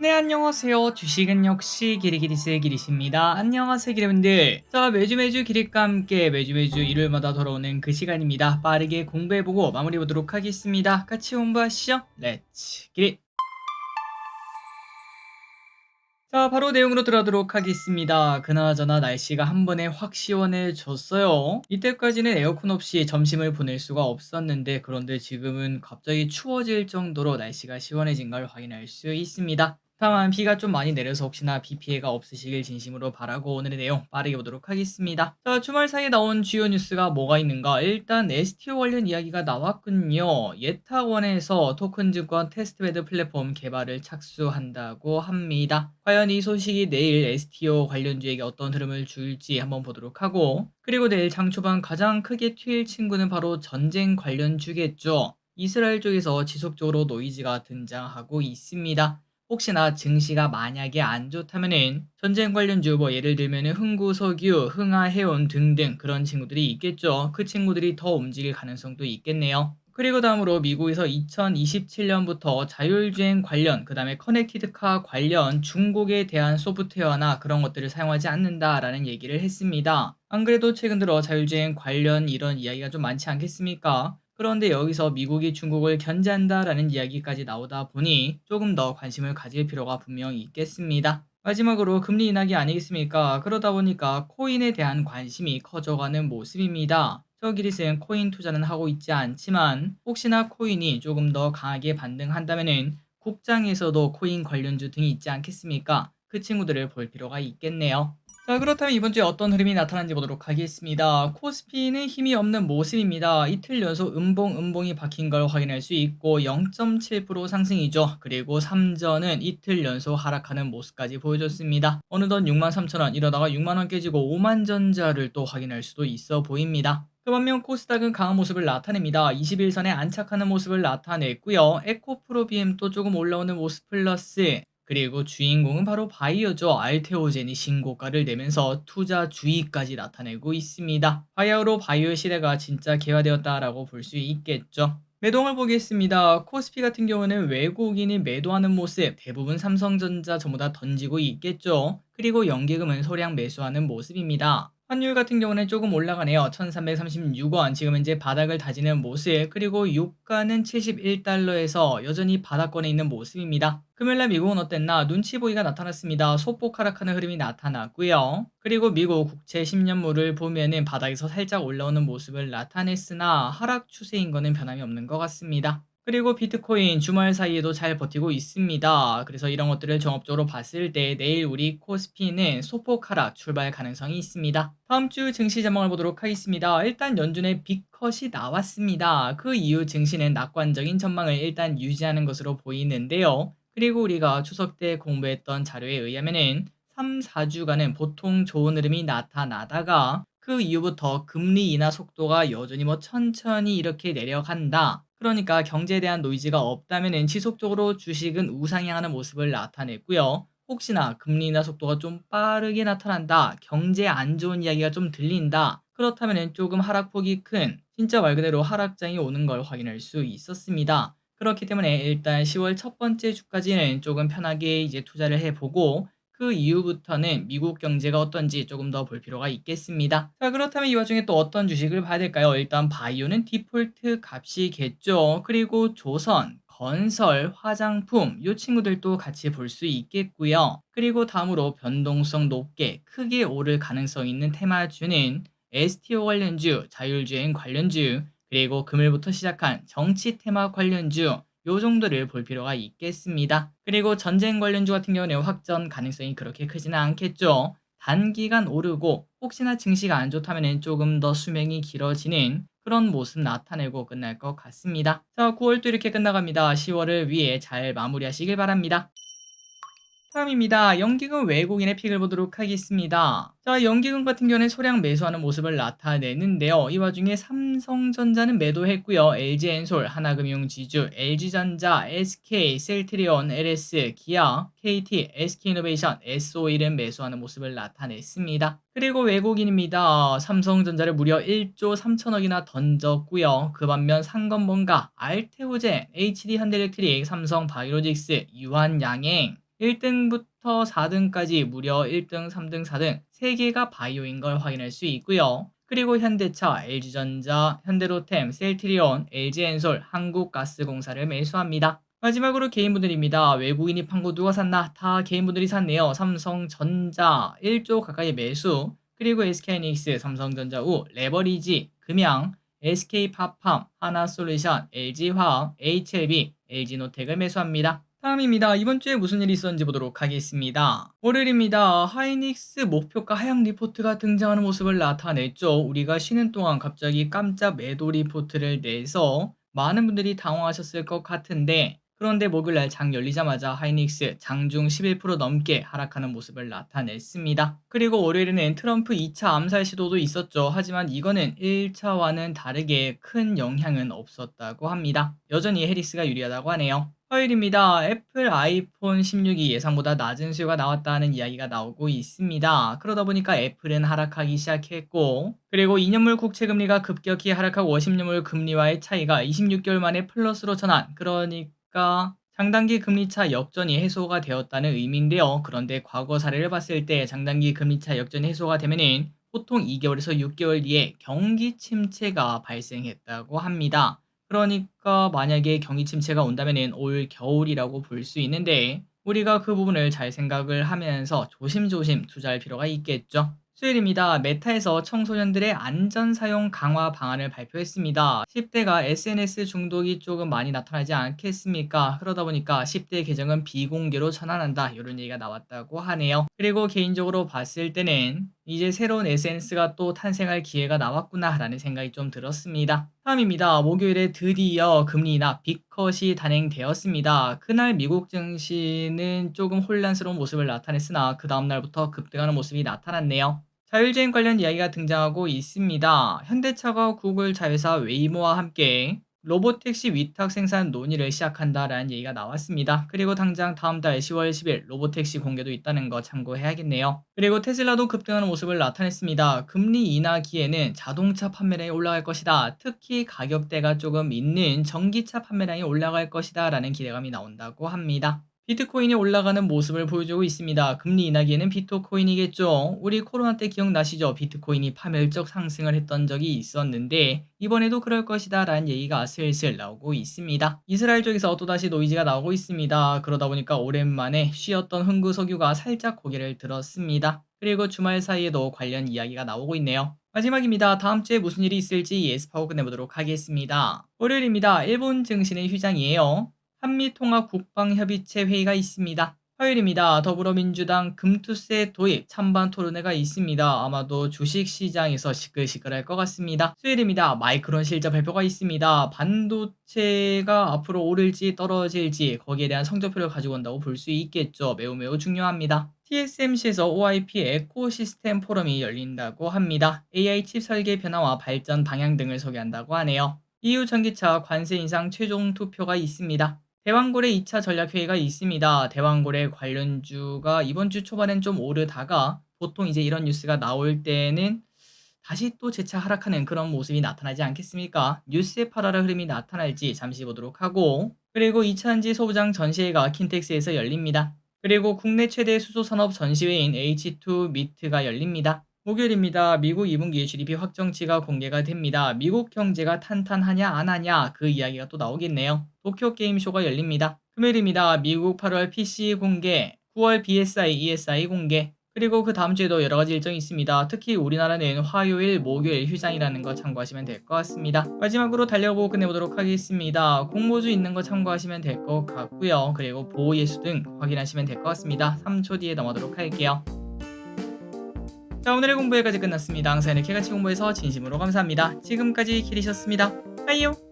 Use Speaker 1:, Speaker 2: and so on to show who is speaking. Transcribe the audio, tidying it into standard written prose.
Speaker 1: 네, 안녕하세요. 주식은 역시 기리기리스의 기리십니다. 안녕하세요, 기리분들. 자, 매주 기립과 함께 매주 일요일마다 돌아오는 그 시간입니다. 빠르게 공부해보고 마무리해보도록 하겠습니다. 같이 공부하시죠. 렛츠 기릿! 자, 바로 내용으로 들어가도록 하겠습니다. 그나저나 날씨가 한 번에 확 시원해졌어요. 이때까지는 에어컨 없이 점심을 보낼 수가 없었는데, 그런데 지금은 갑자기 추워질 정도로 날씨가 시원해진 걸 확인할 수 있습니다. 다만 비가 좀 많이 내려서 혹시나 비 피해가 없으시길 진심으로 바라고 오늘의 내용 빠르게 보도록 하겠습니다. 자, 주말 사이에 나온 주요 뉴스가 뭐가 있는가? 일단 STO 관련 이야기가 나왔군요. 예탁원에서 토큰 증권 테스트베드 플랫폼 개발을 착수한다고 합니다. 과연 이 소식이 내일 STO 관련주에게 어떤 흐름을 줄지 한번 보도록 하고, 그리고 내일 장 초반 가장 크게 튈 친구는 바로 전쟁 관련주겠죠. 이스라엘 쪽에서 지속적으로 노이즈가 등장하고 있습니다. 혹시나 증시가 만약에 안 좋다면은 전쟁 관련주 예를 들면은 흥구석유, 흥하해운 등등 그런 친구들이 있겠죠. 그 친구들이 더 움직일 가능성도 있겠네요. 그리고 다음으로 미국에서 2027년부터 자율주행 관련, 그 다음에 커넥티드카 관련 중국에 대한 소프트웨어나 그런 것들을 사용하지 않는다라는 얘기를 했습니다. 안 그래도 최근 들어 자율주행 관련 이런 이야기가 좀 많지 않겠습니까? 그런데 여기서 미국이 중국을 견제한다라는 이야기까지 나오다 보니 조금 더 관심을 가질 필요가 분명히 있겠습니다. 마지막으로 금리 인하기 아니겠습니까? 그러다 보니까 코인에 대한 관심이 커져가는 모습입니다. 저기리스는 코인 투자는 하고 있지 않지만 혹시나 코인이 조금 더 강하게 반등한다면은 국장에서도 코인 관련주 등이 있지 않겠습니까? 그 친구들을 볼 필요가 있겠네요. 자, 그렇다면 이번 주에 어떤 흐름이 나타난지 보도록 하겠습니다. 코스피는 힘이 없는 모습입니다. 이틀 연속 음봉이 박힌 걸 확인할 수 있고 0.7% 상승이죠. 그리고 3전은 이틀 연속 하락하는 모습까지 보여줬습니다. 어느덧 63,000원 이러다가 6만원 깨지고 5만전자를 또 확인할 수도 있어 보입니다. 그 반면 코스닥은 강한 모습을 나타냅니다. 21선에 안착하는 모습을 나타냈고요. 에코프로비엠도 조금 올라오는 모습 플러스, 그리고 주인공은 바로 바이오죠. 알테오젠이 신고가를 내면서 투자 주의까지 나타내고 있습니다. 바야흐로 바이오의 시대가 진짜 개화되었다라고 볼 수 있겠죠. 매동을 보겠습니다. 코스피 같은 경우는 외국인이 매도하는 모습, 대부분 삼성전자 전부 다 던지고 있겠죠. 그리고 연기금은 소량 매수하는 모습입니다. 환율 같은 경우는 조금 올라가네요. 1336원, 지금 현재 바닥을 다지는 모습, 그리고 유가는 71달러에서 여전히 바닥권에 있는 모습입니다. 금요일날 미국은 어땠나? 눈치 보기가 나타났습니다. 소폭 하락하는 흐름이 나타났고요. 그리고 미국 국채 10년물을 보면은 바닥에서 살짝 올라오는 모습을 나타냈으나 하락 추세인 거는 변함이 없는 것 같습니다. 그리고 비트코인 주말 사이에도 잘 버티고 있습니다. 그래서 이런 것들을 종합적으로 봤을 때 내일 우리 코스피는 소폭 하락 출발 가능성이 있습니다. 다음 주 증시 전망을 보도록 하겠습니다. 일단 연준의 빅컷이 나왔습니다. 그 이후 증시는 낙관적인 전망을 일단 유지하는 것으로 보이는데요. 그리고 우리가 추석 때 공부했던 자료에 의하면은 3, 4주간은 보통 좋은 흐름이 나타나다가 그 이후부터 금리 인하 속도가 여전히 천천히 이렇게 내려간다. 그러니까 경제에 대한 노이즈가 없다면은 지속적으로 주식은 우상향하는 모습을 나타냈고요. 혹시나 금리 인하 속도가 좀 빠르게 나타난다. 경제에 안 좋은 이야기가 좀 들린다. 그렇다면은 조금 하락폭이 큰 진짜 말 그대로 하락장이 오는 걸 확인할 수 있었습니다. 그렇기 때문에 일단 10월 첫 번째 주까지는 조금 편하게 이제 투자를 해보고 그 이후부터는 미국 경제가 어떤지 조금 더 볼 필요가 있겠습니다. 자, 그렇다면 이 와중에 또 어떤 주식을 봐야 될까요? 일단 바이오는 디폴트 값이겠죠. 그리고 조선, 건설, 화장품 이 친구들도 같이 볼 수 있겠고요. 그리고 다음으로 변동성 높게 크게 오를 가능성 있는 테마주는 STO 관련주, 자율주행 관련주, 그리고 금일부터 시작한 정치 테마 관련주 요 정도를 볼 필요가 있겠습니다. 그리고 전쟁 관련주 같은 경우는 확전 가능성이 그렇게 크지는 않겠죠. 단기간 오르고 혹시나 증시가 안 좋다면 조금 더 수명이 길어지는 그런 모습 나타내고 끝날 것 같습니다. 자, 9월도 이렇게 끝나갑니다. 10월을 위해 잘 마무리하시길 바랍니다. 다음입니다. 연기금 외국인의 픽을 보도록 하겠습니다. 자, 연기금 같은 경우는 소량 매수하는 모습을 나타내는데요. 이 와중에 삼성전자는 매도했고요. LG엔솔, 하나금융지주, LG전자, SK, 셀트리온, LS, 기아, KT, SK이노베이션, S51은 매수하는 모습을 나타냈습니다. 그리고 외국인입니다. 삼성전자를 무려 1조 3천억이나 던졌고요. 그 반면 산 건 뭔가 알테오젠, HD 현대일렉트릭, 삼성바이오로직스, 유한양행 1등부터 4등까지 무려 1등, 3등, 4등 3개가 바이오인 걸 확인할 수 있고요. 그리고 현대차, LG전자, 현대로템, 셀트리온, LG엔솔, 한국가스공사를 매수합니다. 마지막으로 개인분들입니다. 외국인이 판 거 누가 샀나? 다 개인분들이 샀네요. 삼성전자 1조 가까이 매수, 그리고 SK하이닉스, 삼성전자 우, 레버리지, 금양, SK파팜, 하나솔루션, LG화학, HLB, LG노텍을 매수합니다. 다음입니다. 이번 주에 무슨 일이 있었는지 보도록 하겠습니다. 월요일입니다. 하이닉스 목표가 하향 리포트가 등장하는 모습을 나타냈죠. 우리가 쉬는 동안 갑자기 깜짝 매도 리포트를 내서 많은 분들이 당황하셨을 것 같은데, 그런데 목요일날 장 열리자마자 하이닉스 장중 11% 넘게 하락하는 모습을 나타냈습니다. 그리고 월요일에는 트럼프 2차 암살 시도도 있었죠. 하지만 이거는 1차와는 다르게 큰 영향은 없었다고 합니다. 여전히 해리스가 유리하다고 하네요. 화요일입니다. 애플 아이폰 16이 예상보다 낮은 수요가 나왔다는 이야기가 나오고 있습니다. 그러다 보니까 애플은 하락하기 시작했고, 그리고 2년물 국채금리가 급격히 하락하고 50년물 금리와의 차이가 26개월 만에 플러스로 전환, 그러니까 장단기 금리차 역전이 해소가 되었다는 의미인데요. 그런데 과거 사례를 봤을 때 장단기 금리차 역전이 해소가 되면은 보통 2개월에서 6개월 뒤에 경기 침체가 발생했다고 합니다. 그러니까 만약에 경기 침체가 온다면은 올 겨울이라고 볼 수 있는데, 우리가 그 부분을 잘 생각을 하면서 조심조심 투자할 필요가 있겠죠. 수요일입니다. 메타에서 청소년들의 안전 사용 강화 방안을 발표했습니다. 10대가 SNS 중독이 조금 많이 나타나지 않겠습니까? 그러다 보니까 10대 계정은 비공개로 전환한다, 이런 얘기가 나왔다고 하네요. 그리고 개인적으로 봤을 때는 이제 새로운 SNS가 또 탄생할 기회가 나왔구나 라는 생각이 좀 들었습니다. 다음입니다. 목요일에 드디어 금리 인하 빅컷이 단행되었습니다. 그날 미국 증시는 조금 혼란스러운 모습을 나타냈으나 그 다음날부터 급등하는 모습이 나타났네요. 자율주행 관련 이야기가 등장하고 있습니다. 현대차가 구글 자회사 웨이모와 함께 로보택시 위탁 생산 논의를 시작한다라는 얘기가 나왔습니다. 그리고 당장 다음 달 10월 10일 로보택시 공개도 있다는 거 참고해야겠네요. 그리고 테슬라도 급등하는 모습을 나타냈습니다. 금리 인하기에는 자동차 판매량이 올라갈 것이다. 특히 가격대가 조금 있는 전기차 판매량이 올라갈 것이다 라는 기대감이 나온다고 합니다. 비트코인이 올라가는 모습을 보여주고 있습니다. 금리 인하기에는 비트코인이겠죠. 우리 코로나 때 기억나시죠? 비트코인이 파멸적 상승을 했던 적이 있었는데 이번에도 그럴 것이다 라는 얘기가 슬슬 나오고 있습니다. 이스라엘 쪽에서 또다시 노이즈가 나오고 있습니다. 그러다 보니까 오랜만에 쉬었던 흥구석유가 살짝 고개를 들었습니다. 그리고 주말 사이에도 관련 이야기가 나오고 있네요. 마지막입니다. 다음 주에 무슨 일이 있을지 예습하고 끝내보도록 하겠습니다. 월요일입니다. 일본 증시는 휴장이에요. 한미통합 국방협의체 회의가 있습니다. 화요일입니다. 더불어민주당 금투세 도입 찬반 토론회가 있습니다. 아마도 주식시장에서 시끌시끌할 것 같습니다. 수요일입니다. 마이크론 실적 발표가 있습니다. 반도체가 앞으로 오를지 떨어질지 거기에 대한 성적표를 가지고 온다고 볼 수 있겠죠. 매우 중요합니다. TSMC에서 OIP 에코시스템 포럼이 열린다고 합니다. AI 칩 설계 변화와 발전 방향 등을 소개한다고 하네요. EU 전기차 관세 인상 최종 투표가 있습니다. 대왕고래 2차 전략회의가 있습니다. 대왕고래 관련주가 이번 주 초반엔 좀 오르다가 보통 이제 이런 뉴스가 나올 때는 다시 또 재차 하락하는 그런 모습이 나타나지 않겠습니까? 뉴스의 팔아라 흐름이 나타날지 잠시 보도록 하고, 그리고 이찬지 소부장 전시회가 킨텍스에서 열립니다. 그리고 국내 최대 수소산업 전시회인 H2 미트가 열립니다. 목요일입니다. 미국 2분기 GDP 확정치가 공개가 됩니다. 미국 경제가 탄탄하냐 안 하냐 그 이야기가 또 나오겠네요. 도쿄 게임쇼가 열립니다. 금요일입니다. 미국 8월 PCE 공개, 9월 BSI, ESI 공개, 그리고 그 다음 주에도 여러 가지 일정이 있습니다. 특히 우리나라는 화요일, 목요일 휴장이라는 거 참고하시면 될 것 같습니다. 마지막으로 달려보고 끝내보도록 하겠습니다. 공모주 있는 거 참고하시면 될 것 같고요. 그리고 보호예수 등 확인하시면 될 것 같습니다. 3초 뒤에 넘어가도록 할게요. 자, 오늘의 공부 여기까지 끝났습니다. 항상 이렇게 같이 공부해서 진심으로 감사합니다. 지금까지 길이셨습니다. 빠이요.